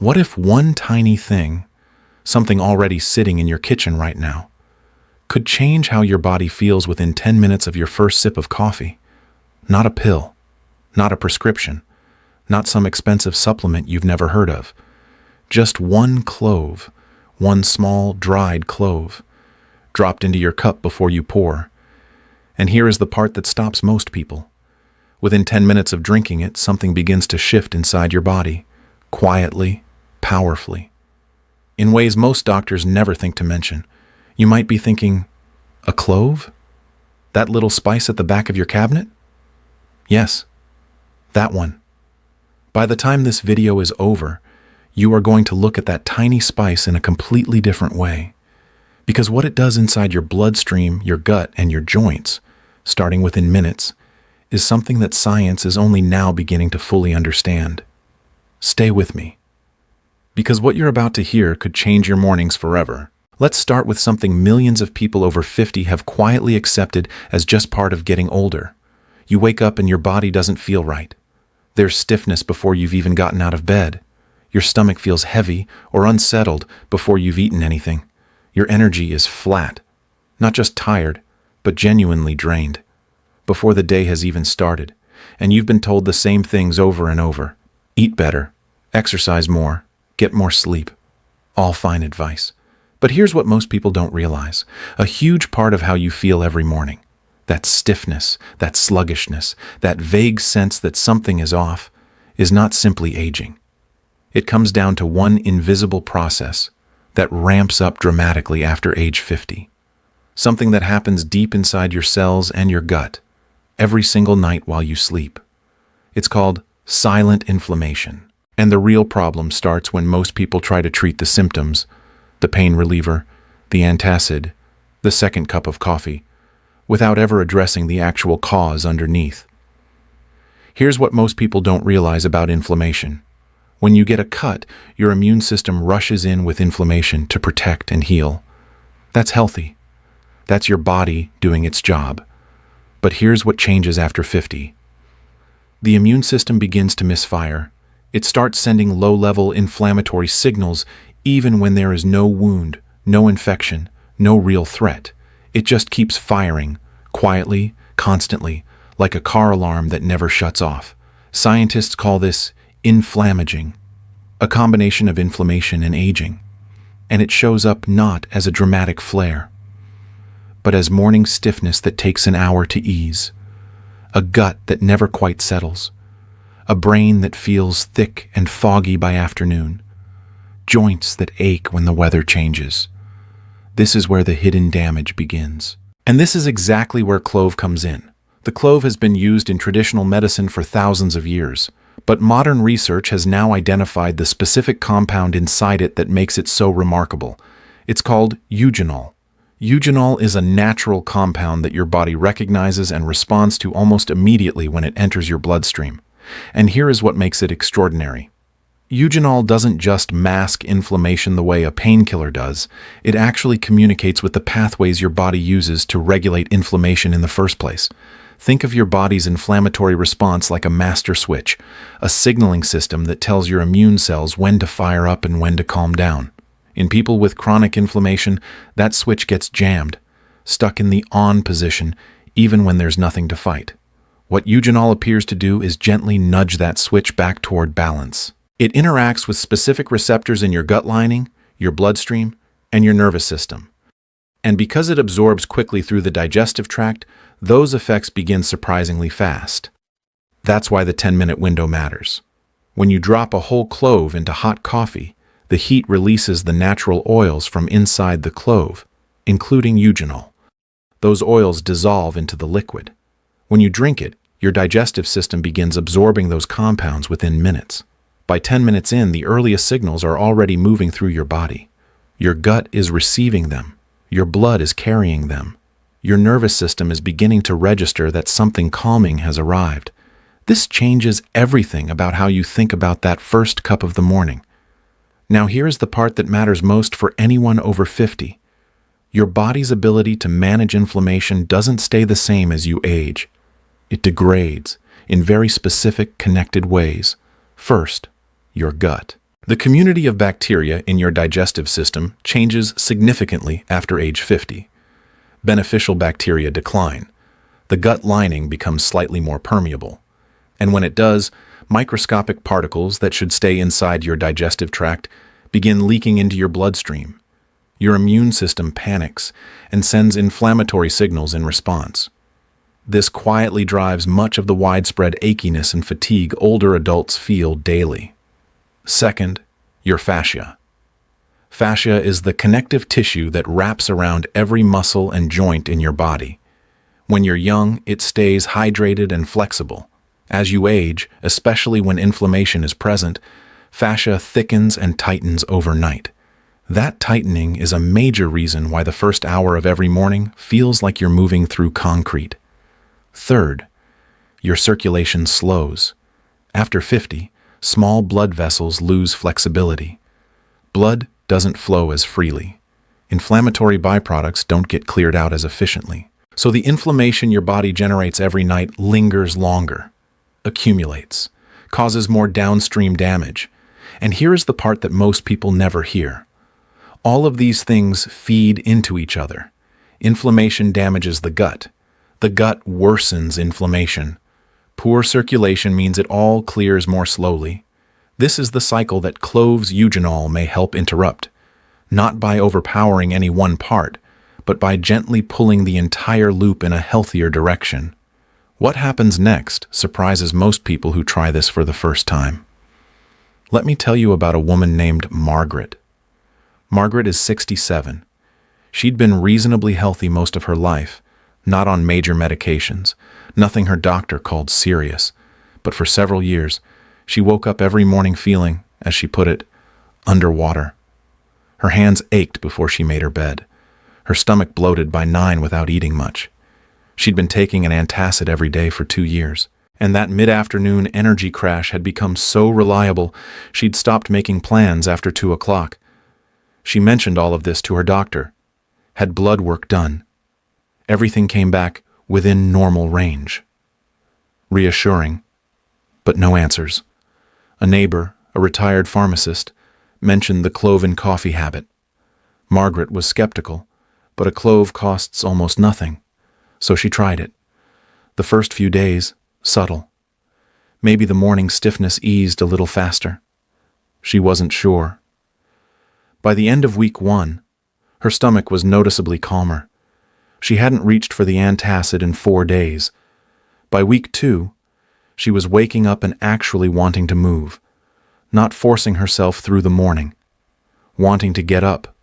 What if one tiny thing, something already sitting in your kitchen right now, could change how your body feels within 10 minutes of your first sip of coffee? Not a pill, not a prescription, not some expensive supplement you've never heard of. Just one clove, one small dried clove, dropped into your cup before you pour. And here is the part that stops most people. Within 10 minutes of drinking it, something begins to shift inside your body, quietly, powerfully, in ways most doctors never think to mention. You might be thinking, a clove? That little spice at the back of your cabinet? Yes, that one. By the time this video is over, you are going to look at that tiny spice in a completely different way. Because what it does inside your bloodstream, your gut, and your joints, starting within minutes, is something that science is only now beginning to fully understand. Stay with me, because what you're about to hear could change your mornings forever. Let's start with something millions of people over 50 have quietly accepted as just part of getting older. You wake up and your body doesn't feel right. There's stiffness before you've even gotten out of bed. Your stomach feels heavy or unsettled before you've eaten anything. Your energy is flat, not just tired, but genuinely drained, before the day has even started, and you've been told the same things over and over. Eat better, exercise more, get more sleep. All fine advice. But here's what most people don't realize. A huge part of how you feel every morning, that stiffness, that sluggishness, that vague sense that something is off, is not simply aging. It comes down to one invisible process that ramps up dramatically after age 50. Something that happens deep inside your cells and your gut, every single night while you sleep. It's called silent inflammation. And the real problem starts when most people try to treat the symptoms, the pain reliever, the antacid, the second cup of coffee, without ever addressing the actual cause underneath. Here's what most people don't realize about inflammation. When you get a cut, your immune system rushes in with inflammation to protect and heal. That's healthy. That's your body doing its job. But here's what changes after 50. The immune system begins to misfire. It starts sending low-level inflammatory signals even when there is no wound, no infection, no real threat. It just keeps firing, quietly, constantly, like a car alarm that never shuts off. Scientists call this inflammaging, a combination of inflammation and aging. And it shows up not as a dramatic flare, but as morning stiffness that takes an hour to ease, a gut that never quite settles, a brain that feels thick and foggy by afternoon, joints that ache when the weather changes. This is where the hidden damage begins. And this is exactly where clove comes in. The clove has been used in traditional medicine for thousands of years, but modern research has now identified the specific compound inside it that makes it so remarkable. It's called eugenol. Eugenol is a natural compound that your body recognizes and responds to almost immediately when it enters your bloodstream. And here is what makes it extraordinary. Eugenol doesn't just mask inflammation the way a painkiller does. It actually communicates with the pathways your body uses to regulate inflammation in the first place. Think of your body's inflammatory response like a master switch, a signaling system that tells your immune cells when to fire up and when to calm down. In people with chronic inflammation, that switch gets jammed, stuck in the on position, even when there's nothing to fight. What eugenol appears to do is gently nudge that switch back toward balance. It interacts with specific receptors in your gut lining, your bloodstream, and your nervous system. And because it absorbs quickly through the digestive tract, those effects begin surprisingly fast. That's why the 10-minute window matters. When you drop a whole clove into hot coffee, the heat releases the natural oils from inside the clove, including eugenol. Those oils dissolve into the liquid. When you drink it, your digestive system begins absorbing those compounds within minutes. By 10 minutes in, the earliest signals are already moving through your body. Your gut is receiving them. Your blood is carrying them. Your nervous system is beginning to register that something calming has arrived. This changes everything about how you think about that first cup of the morning. Now here is the part that matters most for anyone over 50. Your body's ability to manage inflammation doesn't stay the same as you age. It degrades in very specific, connected ways. First, your gut. The community of bacteria in your digestive system changes significantly after age 50. Beneficial bacteria decline. The gut lining becomes slightly more permeable. And when it does, microscopic particles that should stay inside your digestive tract begin leaking into your bloodstream. Your immune system panics and sends inflammatory signals in response. This quietly drives much of the widespread achiness and fatigue older adults feel daily. Second, your fascia. Fascia is the connective tissue that wraps around every muscle and joint in your body. When you're young, it stays hydrated and flexible. As you age, especially when inflammation is present, fascia thickens and tightens overnight. That tightening is a major reason why the first hour of every morning feels like you're moving through concrete. Third, your circulation slows. After 50, small blood vessels lose flexibility. Blood doesn't flow as freely. Inflammatory byproducts don't get cleared out as efficiently. So the inflammation your body generates every night lingers longer, accumulates, causes more downstream damage. And here is the part that most people never hear. All of these things feed into each other. Inflammation damages the gut. The gut worsens inflammation. Poor circulation means it all clears more slowly. This is the cycle that Clove's eugenol may help interrupt, not by overpowering any one part, but by gently pulling the entire loop in a healthier direction. What happens next surprises most people who try this for the first time. Let me tell you about a woman named Margaret. Margaret is 67. She'd been reasonably healthy most of her life, not on major medications, nothing her doctor called serious. But for several years, she woke up every morning feeling, as she put it, underwater. Her hands ached before she made her bed. Her stomach bloated by 9 without eating much. She'd been taking an antacid every day for 2 years, and that mid-afternoon energy crash had become so reliable she'd stopped making plans after 2 o'clock. She mentioned all of this to her doctor, had blood work done. Everything came back within normal range. Reassuring, but no answers. A neighbor, a retired pharmacist, mentioned the Clove in coffee habit. Margaret was skeptical, but a clove costs almost nothing, so she tried it. The first few days, subtle. Maybe the morning stiffness eased a little faster. She wasn't sure. By the end of week 1, her stomach was noticeably calmer. She hadn't reached for the antacid in 4 days. By week 2, she was waking up and actually wanting to move, not forcing herself through the morning, wanting to get up.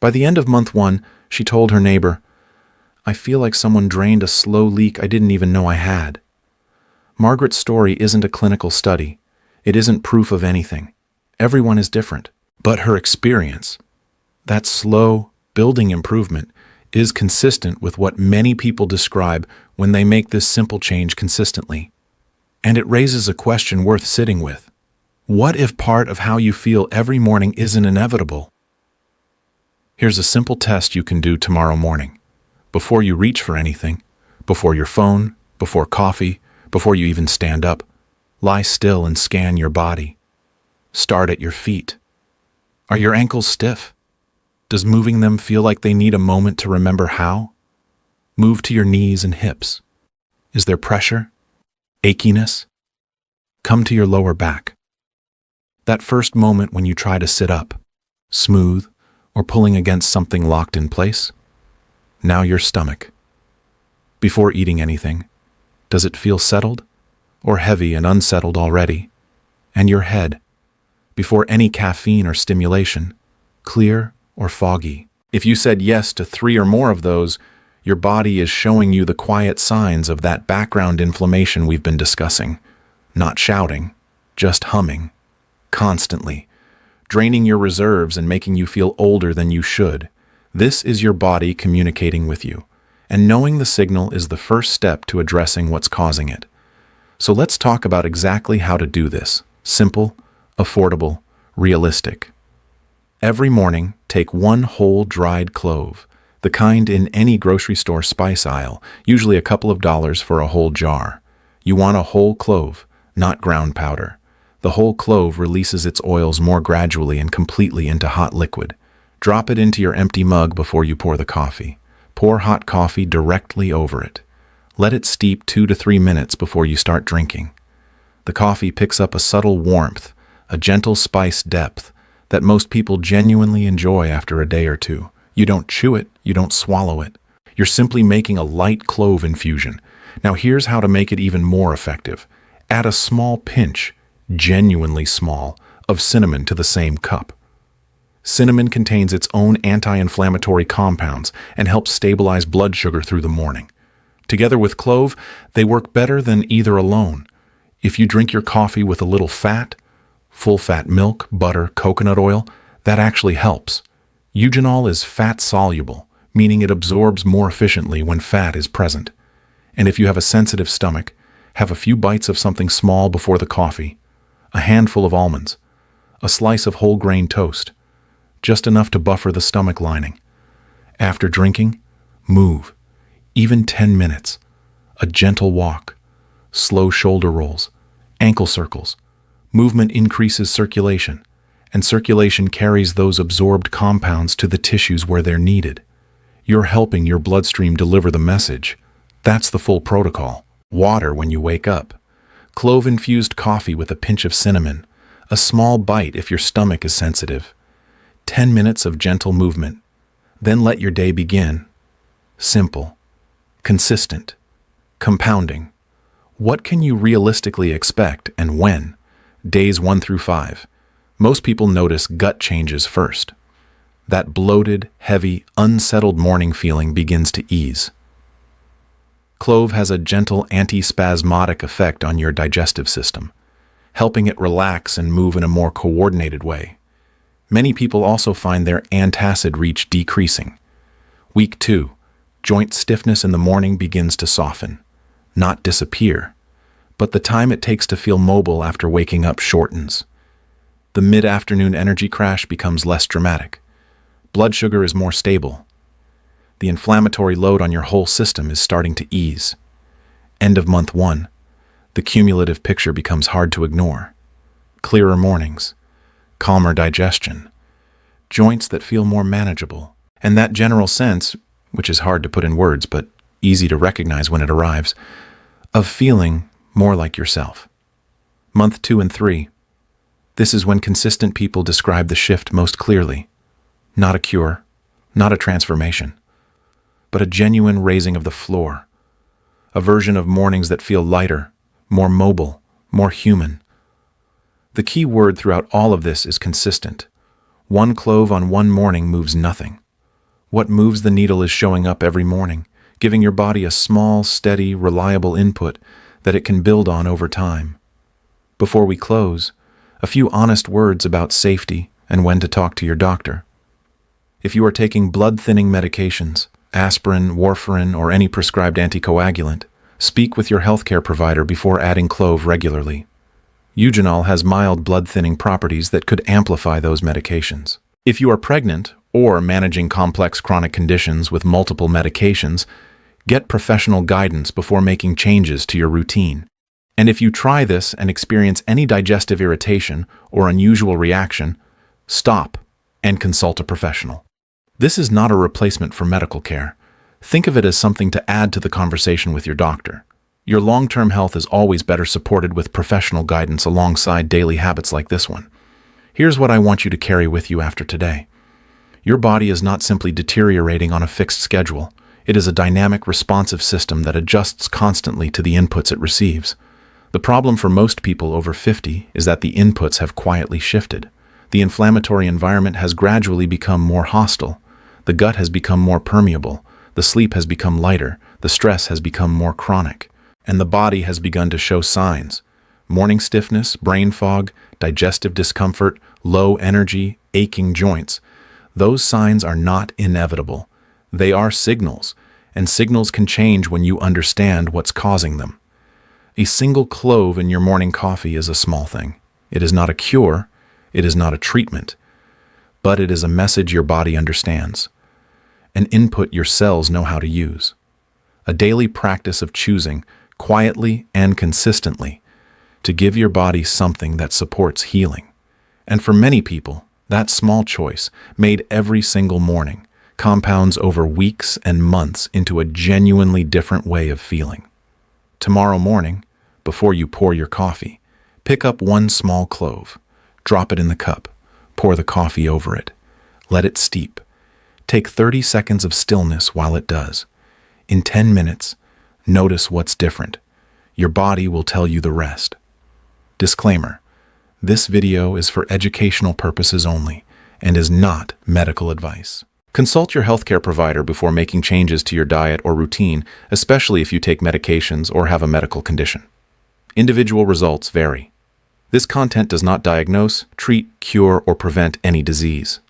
By the end of month 1, she told her neighbor, "I feel like someone drained a slow leak I didn't even know I had." Margaret's story isn't a clinical study. It isn't proof of anything. Everyone is different. But her experience, that slow, building improvement, is consistent with what many people describe when they make this simple change consistently. And it raises a question worth sitting with. What if part of how you feel every morning isn't inevitable? Here's a simple test you can do tomorrow morning. Before you reach for anything, before your phone, before coffee, before you even stand up, lie still and scan your body. Start at your feet. Are your ankles stiff? Does moving them feel like they need a moment to remember how? Move to your knees and hips. Is there pressure? Achiness? Come to your lower back. That first moment when you try to sit up, smooth, or pulling against something locked in place? Now your stomach. Before eating anything, does it feel settled, or heavy and unsettled already? And your head, before any caffeine or stimulation, clear or foggy? If you said yes to 3 or more of those, your body is showing you the quiet signs of that background inflammation we've been discussing. Not shouting, just humming, constantly, draining your reserves and making you feel older than you should. This is your body communicating with you, and knowing the signal is the first step to addressing what's causing it. So let's talk about exactly how to do this. Simple, affordable, realistic. Every morning, take 1 whole dried clove, the kind in any grocery store spice aisle, usually a couple of dollars for a whole jar. You want a whole clove, not ground powder. The whole clove releases its oils more gradually and completely into hot liquid. Drop it into your empty mug before you pour the coffee. Pour hot coffee directly over it. Let it steep 2 to 3 minutes before you start drinking. The coffee picks up a subtle warmth, a gentle spice depth that most people genuinely enjoy after a day or two. You don't chew it, you don't swallow it. You're simply making a light clove infusion. Now here's how to make it even more effective. Add a small pinch, genuinely small, of cinnamon to the same cup. Cinnamon contains its own anti-inflammatory compounds and helps stabilize blood sugar through the morning. Together with clove, they work better than either alone. If you drink your coffee with a little fat, full-fat milk, butter, coconut oil, that actually helps. Eugenol is fat-soluble, meaning it absorbs more efficiently when fat is present. And if you have a sensitive stomach, have a few bites of something small before the coffee, a handful of almonds, a slice of whole grain toast, just enough to buffer the stomach lining. After drinking, move, even 10 minutes, a gentle walk, slow shoulder rolls, ankle circles. Movement increases circulation, and circulation carries those absorbed compounds to the tissues where they're needed. You're helping your bloodstream deliver the message. That's the full protocol. Water when you wake up. Clove-infused coffee with a pinch of cinnamon. A small bite if your stomach is sensitive. 10 minutes of gentle movement. Then let your day begin. Simple. Consistent. Compounding. What can you realistically expect and when? Days 1 through 5. Most people notice gut changes first. That bloated, heavy, unsettled morning feeling begins to ease. Clove has a gentle antispasmodic effect on your digestive system, helping it relax and move in a more coordinated way. Many people also find their antacid reach decreasing. Week 2. Joint stiffness in the morning begins to soften, not disappear, but the time it takes to feel mobile after waking up shortens. The mid-afternoon energy crash becomes less dramatic. Blood sugar is more stable. The inflammatory load on your whole system is starting to ease. End of month 1. The cumulative picture becomes hard to ignore. Clearer mornings, calmer digestion, joints that feel more manageable, and that general sense, which is hard to put in words but easy to recognize when it arrives, of feeling more like yourself. Month 2 and 3. This is when consistent people describe the shift most clearly. Not a cure, not a transformation, but a genuine raising of the floor. A version of mornings that feel lighter, more mobile, more human. The key word throughout all of this is consistent. One clove on one morning moves nothing. What moves the needle is showing up every morning, giving your body a small, steady, reliable input that it can build on over time. Before we close, a few honest words about safety and when to talk to your doctor. If you are taking blood-thinning medications, aspirin, warfarin, or any prescribed anticoagulant, speak with your healthcare provider before adding clove regularly. Eugenol has mild blood-thinning properties that could amplify those medications. If you are pregnant or managing complex chronic conditions with multiple medications, get professional guidance before making changes to your routine. And if you try this and experience any digestive irritation or unusual reaction, stop and consult a professional. This is not a replacement for medical care. Think of it as something to add to the conversation with your doctor. Your long-term health is always better supported with professional guidance alongside daily habits like this one. Here's what I want you to carry with you after today. Your body is not simply deteriorating on a fixed schedule. It is a dynamic, responsive system that adjusts constantly to the inputs it receives. The problem for most people over 50 is that the inputs have quietly shifted. The inflammatory environment has gradually become more hostile. The gut has become more permeable. The sleep has become lighter. The stress has become more chronic. And the body has begun to show signs. Morning stiffness, brain fog, digestive discomfort, low energy, aching joints. Those signs are not inevitable. They are signals, and signals can change when you understand what's causing them. A single clove in your morning coffee is a small thing. It is not a cure. It is not a treatment. But it is a message your body understands. An input your cells know how to use. A daily practice of choosing, quietly and consistently, to give your body something that supports healing. And for many people, that small choice, made every single morning, compounds over weeks and months into a genuinely different way of feeling. Tomorrow morning, before you pour your coffee, pick up one small clove, drop it in the cup, pour the coffee over it, let it steep. Take 30 seconds of stillness while it does. In 10 minutes, notice what's different. Your body will tell you the rest. Disclaimer: this video is for educational purposes only and is not medical advice. Consult your healthcare provider before making changes to your diet or routine, especially if you take medications or have a medical condition. Individual results vary. This content does not diagnose, treat, cure, or prevent any disease.